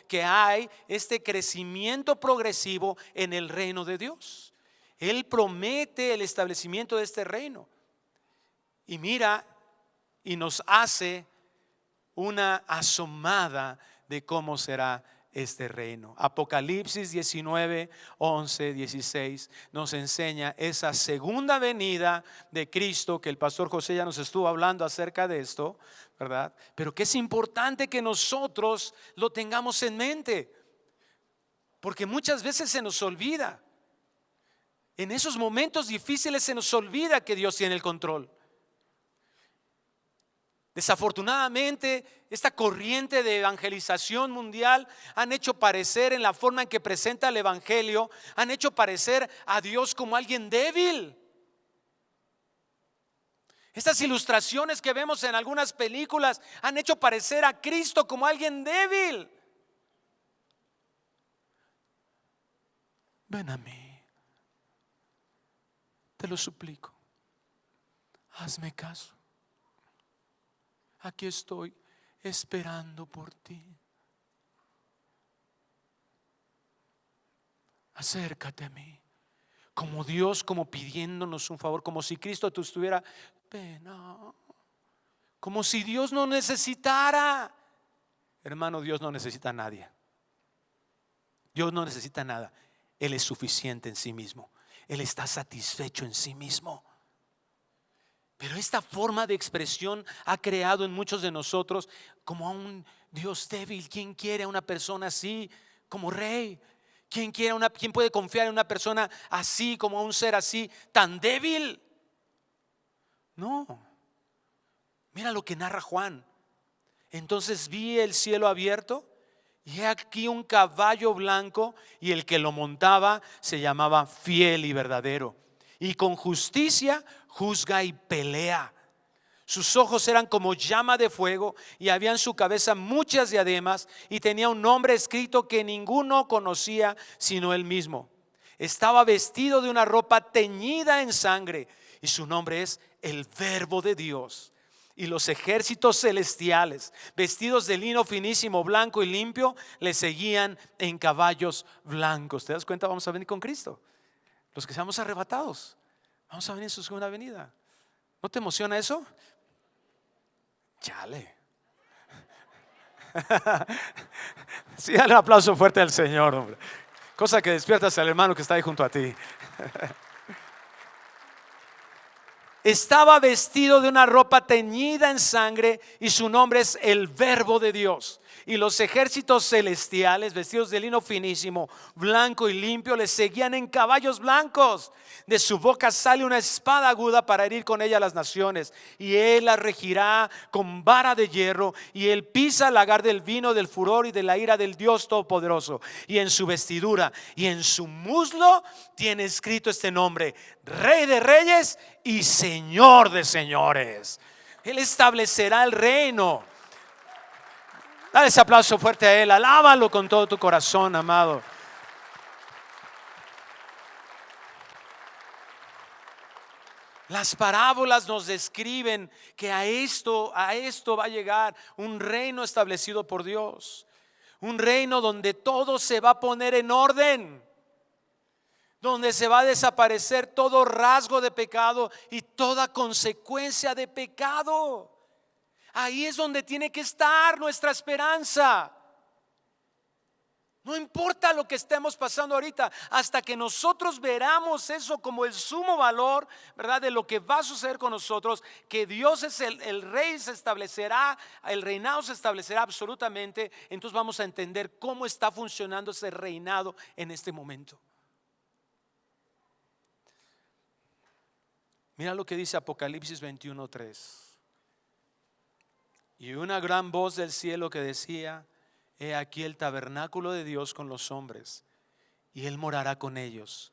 A: que hay, este crecimiento progresivo en el reino de Dios. Él promete el establecimiento de este reino. Y mira, y nos hace una asomada de cómo será este reino. Apocalipsis 19, 11, 16 nos enseña esa segunda venida de Cristo, que el pastor José ya nos estuvo hablando acerca de esto, ¿verdad? Pero que es importante que nosotros lo tengamos en mente, porque muchas veces se nos olvida. En esos momentos difíciles se nos olvida que Dios tiene el control. Desafortunadamente, esta corriente de evangelización mundial han hecho parecer, en la forma en que presenta el evangelio, han hecho parecer a Dios como alguien débil. Estas ilustraciones que vemos en algunas películas han hecho parecer a Cristo como alguien débil. Ven a mí, te lo suplico, hazme caso. Aquí estoy esperando por ti. Acércate a mí, como Dios, como pidiéndonos un favor, como si Cristo te estuviera, ven, no. Como si Dios no necesitara. Hermano, Dios no necesita a nadie. Dios no necesita nada. Él es suficiente en sí mismo. Él está satisfecho en sí mismo. Pero esta forma de expresión ha creado en muchos de nosotros como a un Dios débil. ¿Quién quiere a una persona así como rey? ¿Quién puede confiar en una persona así, como un ser así, tan débil? No. Mira lo que narra Juan. Entonces vi el cielo abierto y he aquí un caballo blanco, y el que lo montaba se llamaba Fiel y Verdadero, y con justicia juzga y pelea. Sus ojos eran como llama de fuego, y había en su cabeza muchas diademas, y tenía un nombre escrito que ninguno conocía sino él mismo. Estaba vestido de una ropa teñida en sangre, y su nombre es el Verbo de Dios. Y los ejércitos celestiales, vestidos de lino finísimo, blanco y limpio, le seguían en caballos blancos. ¿Te das cuenta? Vamos a venir con Cristo. Los que seamos arrebatados, vamos a venir en su segunda venida. ¿No te emociona eso? Chale. Sí, dale un aplauso fuerte al Señor, hombre. Cosa que despiertas al hermano que está ahí junto a ti. Estaba vestido de una ropa teñida en sangre, y su nombre es el Verbo de Dios. Y los ejércitos celestiales, vestidos de lino finísimo, blanco y limpio, le seguían en caballos blancos. De su boca sale una espada aguda para herir con ella a las naciones, y él la regirá con vara de hierro, y él pisa el lagar del vino del furor y de la ira del Dios Todopoderoso. Y en su vestidura y en su muslo tiene escrito este nombre: Rey de Reyes y Señor de señores. Él establecerá el reino. Dale ese aplauso fuerte a Él. Alábalo con todo tu corazón, amado. Las parábolas nos describen que a esto va a llegar un reino establecido por Dios. Un reino donde todo se va a poner en orden, donde se va a desaparecer todo rasgo de pecado y toda consecuencia de pecado. Ahí es donde tiene que estar nuestra esperanza. No importa lo que estemos pasando ahorita, hasta que nosotros veramos eso como el sumo valor, ¿verdad?, de lo que va a suceder con nosotros, que Dios es el rey, se establecerá, el reinado se establecerá absolutamente. Entonces vamos a entender cómo está funcionando ese reinado en este momento. Mira lo que dice Apocalipsis 21:3. Y una gran voz del cielo que decía: He aquí el tabernáculo de Dios con los hombres, y Él morará con ellos,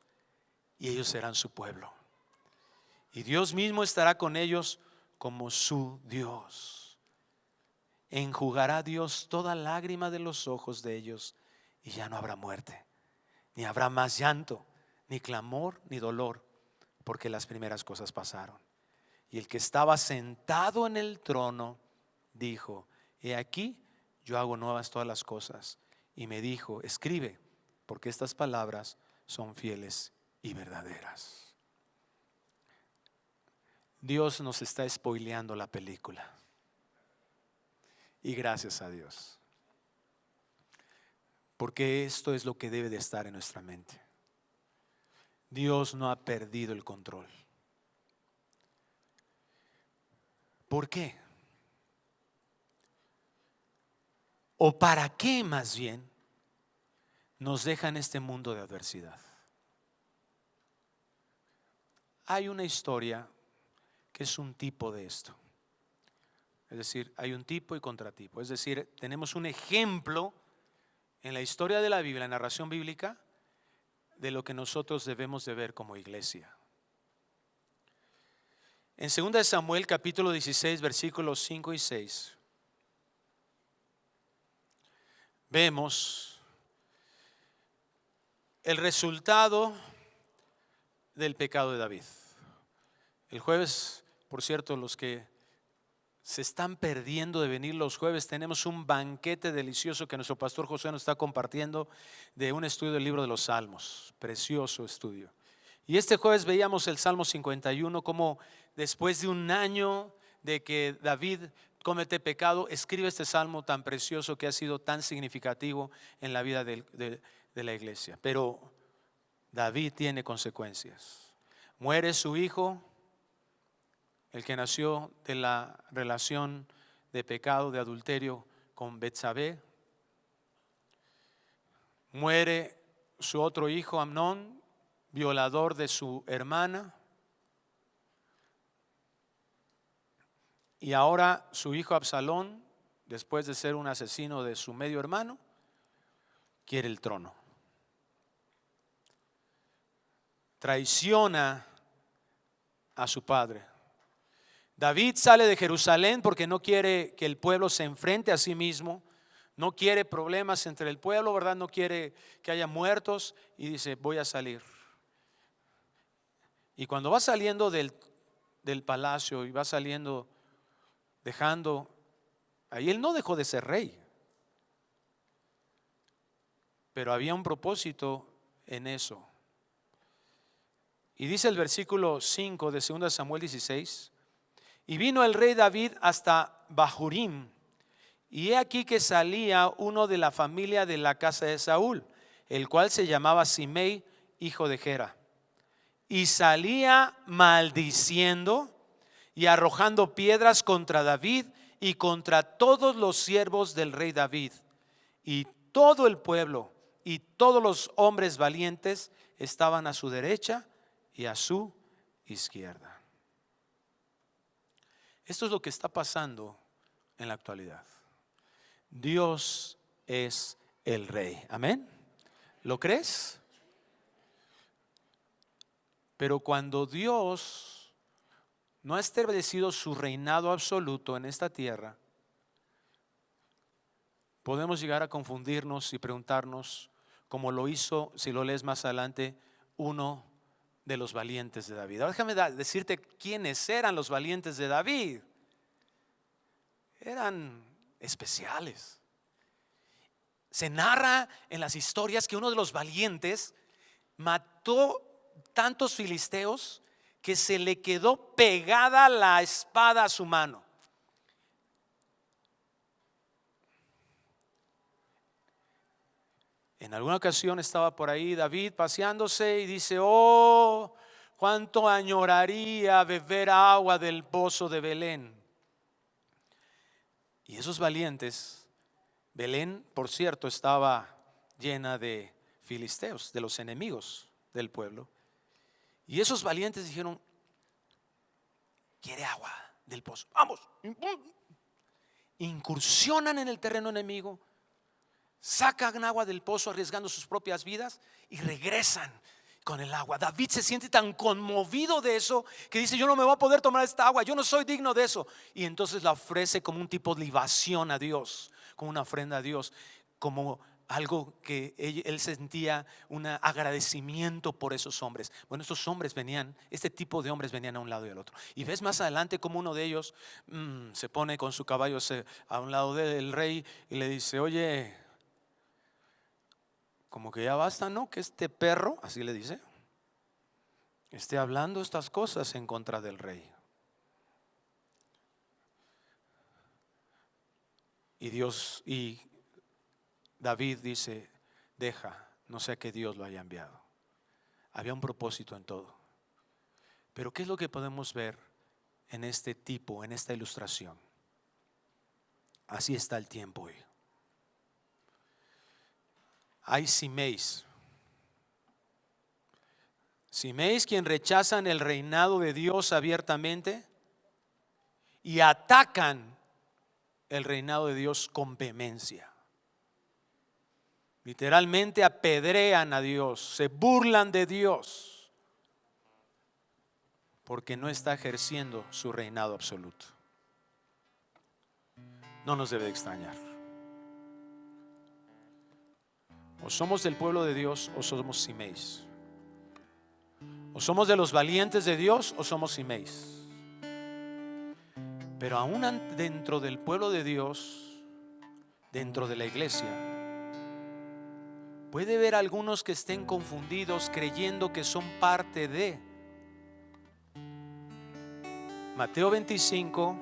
A: y ellos serán su pueblo. Y Dios mismo estará con ellos como su Dios. Enjugará Dios toda lágrima de los ojos de ellos, y ya no habrá muerte, ni habrá más llanto, ni clamor, ni dolor, porque las primeras cosas pasaron. Y el que estaba sentado en el trono dijo: He aquí, yo hago nuevas todas las cosas. Y me dijo: escribe, porque estas palabras son fieles y verdaderas. Dios nos está spoileando la película. Y gracias a Dios, porque esto es lo que debe de estar en nuestra mente. Dios no ha perdido el control. ¿Por qué? ¿O para qué más bien nos deja en este mundo de adversidad? Hay una historia que es un tipo de esto. Es decir, hay un tipo y contratipo. Es decir, tenemos un ejemplo en la historia de la Biblia, la narración bíblica, de lo que nosotros debemos de ver como iglesia. En 2 Samuel capítulo 16 versículos 5 y 6 vemos el resultado del pecado de David. El jueves, por cierto, los que se están perdiendo de venir los jueves, tenemos un banquete delicioso que nuestro pastor José nos está compartiendo, de un estudio del libro de los Salmos. Precioso estudio. Y este jueves veíamos el Salmo 51, como después de un año de que David comete pecado, escribe este salmo tan precioso que ha sido tan significativo en la vida de la iglesia. Pero David tiene consecuencias. Muere su hijo, el que nació de la relación de pecado, de adulterio con Betsabé. Muere su otro hijo Amnón, violador de su hermana. Y ahora su hijo Absalón, después de ser un asesino de su medio hermano, quiere el trono. Traiciona a su padre. David sale de Jerusalén porque no quiere que el pueblo se enfrente a sí mismo, no quiere problemas entre el pueblo, ¿verdad? No quiere que haya muertos y dice, voy a salir. Y cuando va saliendo del palacio y va saliendo, dejando, ahí él no dejó de ser rey, pero había un propósito en eso. Y dice el versículo 5 de 2 Samuel 16, y vino el rey David hasta Bahurim, y he aquí que salía uno de la familia de la casa de Saúl, el cual se llamaba Simei, hijo de Gera, y salía maldiciendo y arrojando piedras contra David y contra todos los siervos del rey David. Y todo el pueblo y todos los hombres valientes estaban a su derecha y a su izquierda. Esto es lo que está pasando en la actualidad. Dios es el rey. Amén. ¿Lo crees? Pero cuando Dios no ha establecido su reinado absoluto en esta tierra, podemos llegar a confundirnos y preguntarnos, como lo hizo, si lo lees más adelante, uno de los valientes de David. Ahora déjame decirte quiénes eran los valientes de David. Eran especiales. Se narra en las historias que uno de los valientes mató tantos filisteos que se le quedó pegada la espada a su mano. En alguna ocasión estaba por ahí David paseándose y dice, oh, cuánto añoraría beber agua del pozo de Belén. Y esos valientes, Belén, por cierto, estaba llena de filisteos, de los enemigos del pueblo. Y esos valientes dijeron, quiere agua del pozo, vamos. Incursionan en el terreno enemigo, sacan agua del pozo arriesgando sus propias vidas y regresan con el agua. David se siente tan conmovido de eso que dice, yo no me voy a poder tomar esta agua, yo no soy digno de eso. Y entonces la ofrece como un tipo de libación a Dios, como una ofrenda a Dios, como algo que él sentía un agradecimiento por esos hombres. Bueno, estos hombres venían, este tipo de hombres venían a un lado y al otro. Y ves más adelante como uno de ellos se pone con su caballo a un lado del rey y le dice, oye, como que ya basta, ¿no? Que este perro, así le dice, esté hablando estas cosas en contra del rey. Y David dice, deja, no sea que Dios lo haya enviado. Había un propósito en todo. Pero ¿qué es lo que podemos ver en este tipo, en esta ilustración? Así está el tiempo hoy. Hay Simeis, quien rechazan el reinado de Dios abiertamente y atacan el reinado de Dios con vehemencia. Literalmente apedrean a Dios, se burlan de Dios porque no está ejerciendo su reinado absoluto. No nos debe extrañar. O somos del pueblo de Dios o somos Simeis. O somos de los valientes de Dios o somos Simeis. Pero aún dentro del pueblo de Dios, dentro de la iglesia, puede haber algunos que estén confundidos creyendo que son parte de. Mateo 25,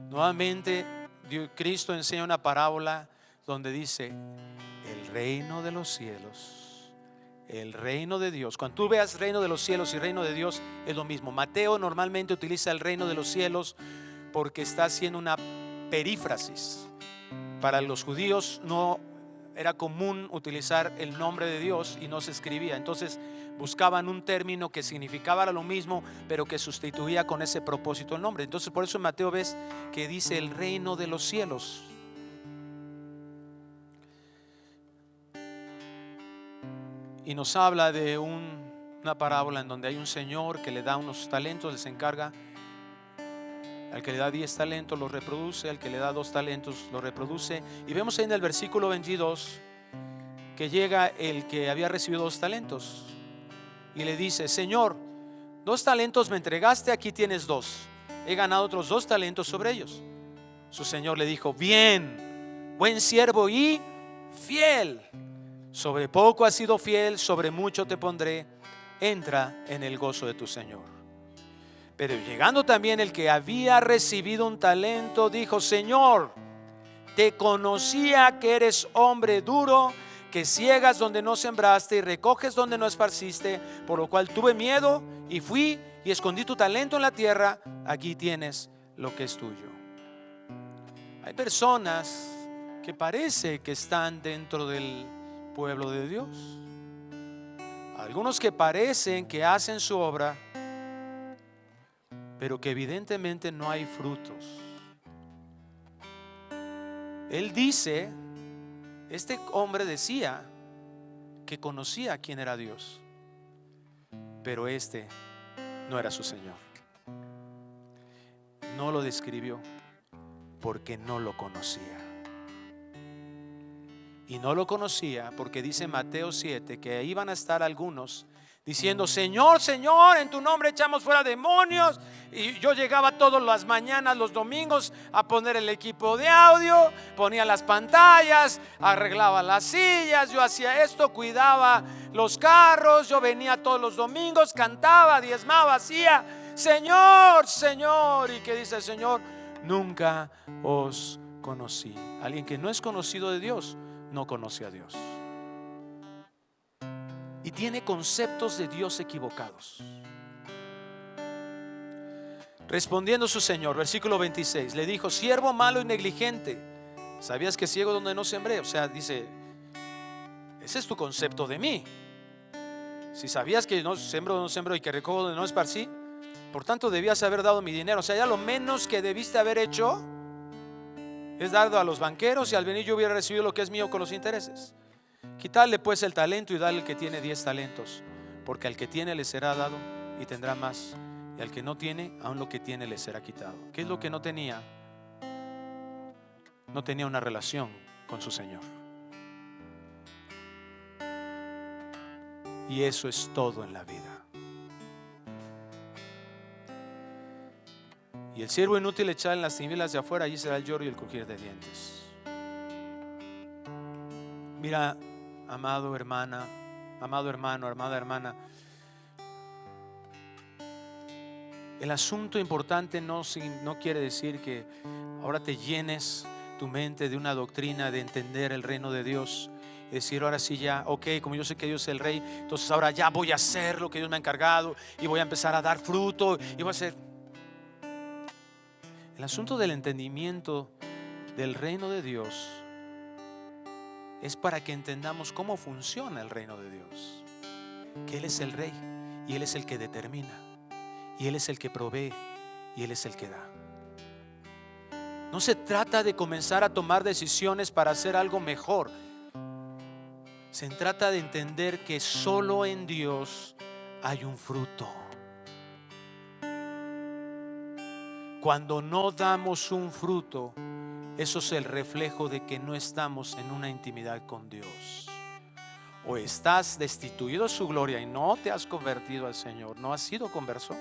A: nuevamente Cristo enseña una parábola donde dice, el reino de los cielos, el reino de Dios. Cuando tú veas reino de los cielos y reino de Dios es lo mismo. Mateo normalmente utiliza el reino de los cielos porque está haciendo una perífrasis. Para los judíos no era común utilizar el nombre de Dios y no se escribía. Entonces buscaban un término que significaba lo mismo, pero que sustituía con ese propósito el nombre. Entonces por eso en Mateo ves que dice el reino de los cielos. Y nos habla de una parábola en donde hay un señor que le da unos talentos, les encarga. Al que le da 10 talentos los reproduce, al que le da 2 talentos los reproduce. Y vemos ahí en el versículo 22 que llega el que había recibido 2 talentos y le dice: Señor, 2 talentos me entregaste, aquí tienes 2. He ganado otros 2 talentos sobre ellos. Su señor le dijo: bien, buen siervo y fiel. Sobre poco has sido fiel, sobre mucho te pondré. Entra en el gozo de tu señor. Pero llegando también el que había recibido un talento, dijo: Señor, te conocía que eres hombre duro, que ciegas donde no sembraste y recoges donde no esparciste, por lo cual tuve miedo y fui y escondí tu talento en la tierra. Aquí tienes lo que es tuyo. Hay personas que parece que están dentro del pueblo de Dios, algunos que parecen que hacen su obra, pero que evidentemente no hay frutos. Él dice, este hombre decía que conocía quién era Dios, pero este no era su Señor. No lo describió porque no lo conocía. Y no lo conocía porque dice Mateo 7 que iban a estar algunos diciendo: Señor, Señor, en tu nombre echamos fuera demonios. Y yo llegaba todas las mañanas, los domingos, a poner el equipo de audio, ponía las pantallas, arreglaba las sillas, yo hacía esto, cuidaba los carros, yo venía todos los domingos, cantaba, diezmaba, hacía. Señor, Señor. ¿Y qué dice el Señor? Nunca os conocí. Alguien que no es conocido de Dios no conoce a Dios y tiene conceptos de Dios equivocados. Respondiendo su señor, versículo 26, le dijo: siervo malo y negligente, ¿sabías que ciego donde no sembré? O sea, dice, ese es tu concepto de mí. Si sabías que no sembro donde no sembro y que recojo donde no esparcí, por tanto debías haber dado mi dinero. O sea, ya lo menos que debiste haber hecho es darlo a los banqueros, y al venir yo hubiera recibido lo que es mío con los intereses. Quitarle pues el talento y darle al que tiene 10 talentos, porque al que tiene le será dado y tendrá más, y al que no tiene, aún lo que tiene le será quitado. ¿Qué es lo que no tenía? No tenía una relación con su Señor. Y eso es todo en la vida. Y el siervo inútil echado en las tinieblas de afuera, allí será el lloro y el crujir de dientes. Mira, amado hermana, amado hermano, amada hermana, el asunto importante no quiere decir que ahora te llenes tu mente de una doctrina de entender el reino de Dios, y decir ahora sí ya, ok, como yo sé que Dios es el rey, entonces ahora ya voy a hacer lo que Dios me ha encargado y voy a empezar a dar fruto y voy a hacer. El asunto del entendimiento del reino de Dios es para que entendamos cómo funciona el reino de Dios, que Él es el rey y Él es el que determina, y Él es el que provee, y Él es el que da. No se trata de comenzar a tomar decisiones para hacer algo mejor. Se trata de entender que solo en Dios hay un fruto. Cuando no damos un fruto, eso es el reflejo de que no estamos en una intimidad con Dios. O estás destituido de su gloria y no te has convertido al Señor, no has sido converso,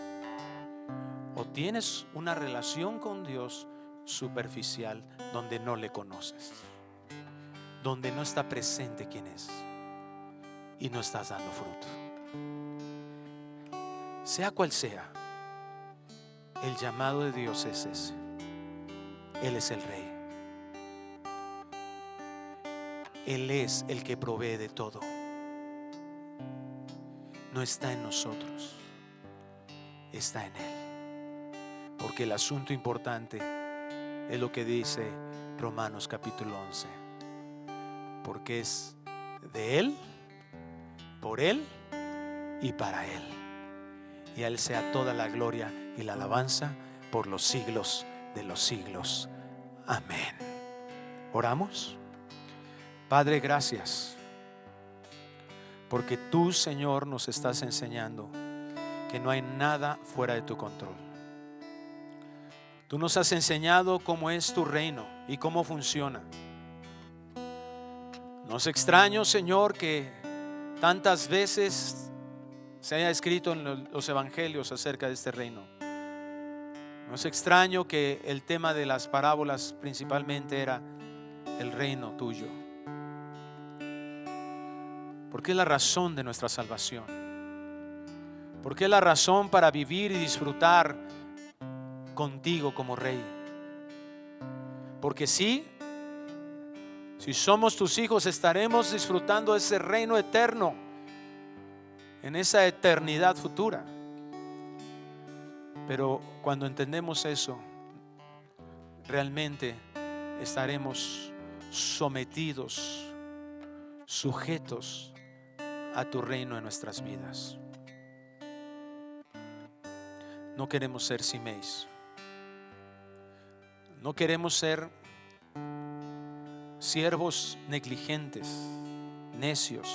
A: o tienes una relación con Dios superficial donde no le conoces, donde no está presente quién es y no estás dando fruto. Sea cual sea, el llamado de Dios es ese. Él es el rey. Él es el que provee de todo. No está en nosotros, está en Él. Porque el asunto importante es lo que dice Romanos capítulo 11. porque es de Él, por Él y para Él. Y a Él sea toda la gloria y la alabanza por los siglos de los siglos. Amén. ¿Oramos? Padre, gracias, porque tú, Señor, nos estás enseñando que no hay nada fuera de tu control. Tú nos has enseñado cómo es tu reino y cómo funciona. No es extraño, Señor, que tantas veces se haya escrito en los evangelios acerca de este reino. No es extraño que el tema de las parábolas principalmente era el reino tuyo, porque es la razón de nuestra salvación, porque es la razón para vivir y disfrutar contigo como Rey. Porque si somos tus hijos, estaremos disfrutando de ese reino eterno, en esa eternidad futura. Pero cuando entendemos eso, realmente estaremos sometidos, sujetos a tu reino en nuestras vidas. No queremos ser Simeis. No queremos ser siervos negligentes, necios.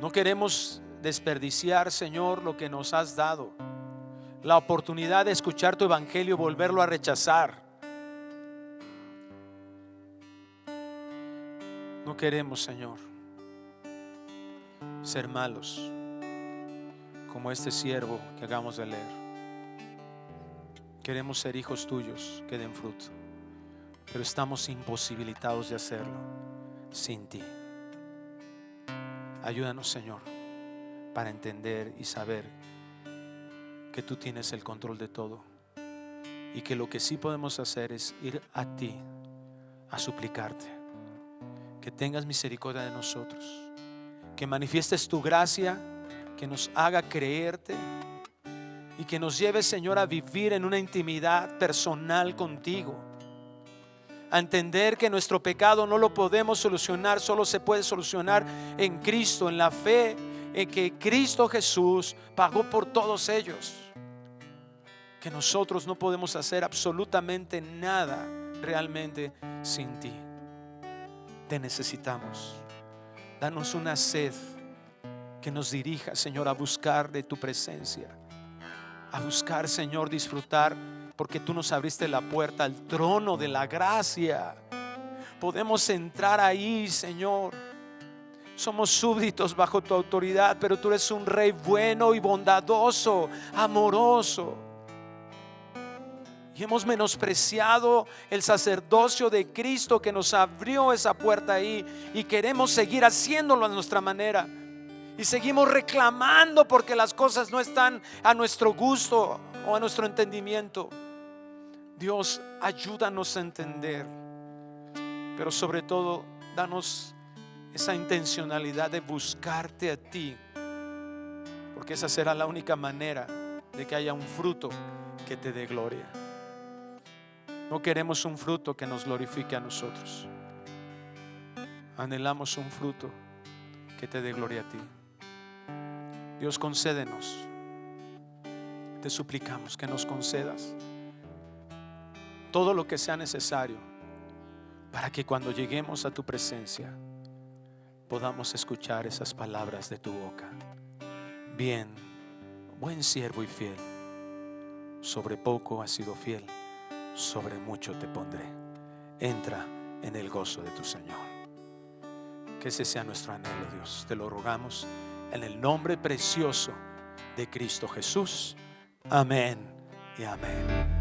A: No queremos desperdiciar, Señor, lo que nos has dado, la oportunidad de escuchar tu evangelio y volverlo a rechazar. No queremos, Señor, ser malos como este siervo que acabamos de leer. Queremos ser hijos tuyos que den fruto, pero estamos imposibilitados de hacerlo sin ti. Ayúdanos, Señor, para entender y saber que tú tienes el control de todo, y que lo que sí podemos hacer es ir a ti a suplicarte que tengas misericordia de nosotros, que manifiestes tu gracia, que nos haga creerte y que nos lleve, Señor, a vivir en una intimidad personal contigo, a entender que nuestro pecado no lo podemos solucionar, solo se puede solucionar en Cristo, en la fe en que Cristo Jesús pagó por todos ellos, que nosotros no podemos hacer absolutamente nada realmente sin ti. Te necesitamos. Danos una sed que nos dirija, Señor, a buscar de tu presencia, a buscar, Señor, disfrutar, porque tú nos abriste la puerta al trono de la gracia. Podemos entrar ahí, Señor. Somos súbditos bajo tu autoridad, pero tú eres un Rey bueno y bondadoso, amoroso. Y hemos menospreciado el sacerdocio de Cristo que nos abrió esa puerta ahí, y queremos seguir haciéndolo a nuestra manera. Y seguimos reclamando porque las cosas no están a nuestro gusto o a nuestro entendimiento. Dios, ayúdanos a entender, pero sobre todo, danos esa intencionalidad de buscarte a ti, porque esa será la única manera de que haya un fruto que te dé gloria. No queremos un fruto que nos glorifique a nosotros. Anhelamos un fruto que te dé gloria a ti. Dios, concédenos. Te suplicamos que nos concedas todo lo que sea necesario para que cuando lleguemos a tu presencia podamos escuchar esas palabras de tu boca. Bien, buen siervo y fiel, sobre poco has sido fiel, sobre mucho te pondré. Entra en el gozo de tu Señor. Que ese sea nuestro anhelo, Dios. Te lo rogamos en el nombre precioso de Cristo Jesús. Amén y amén.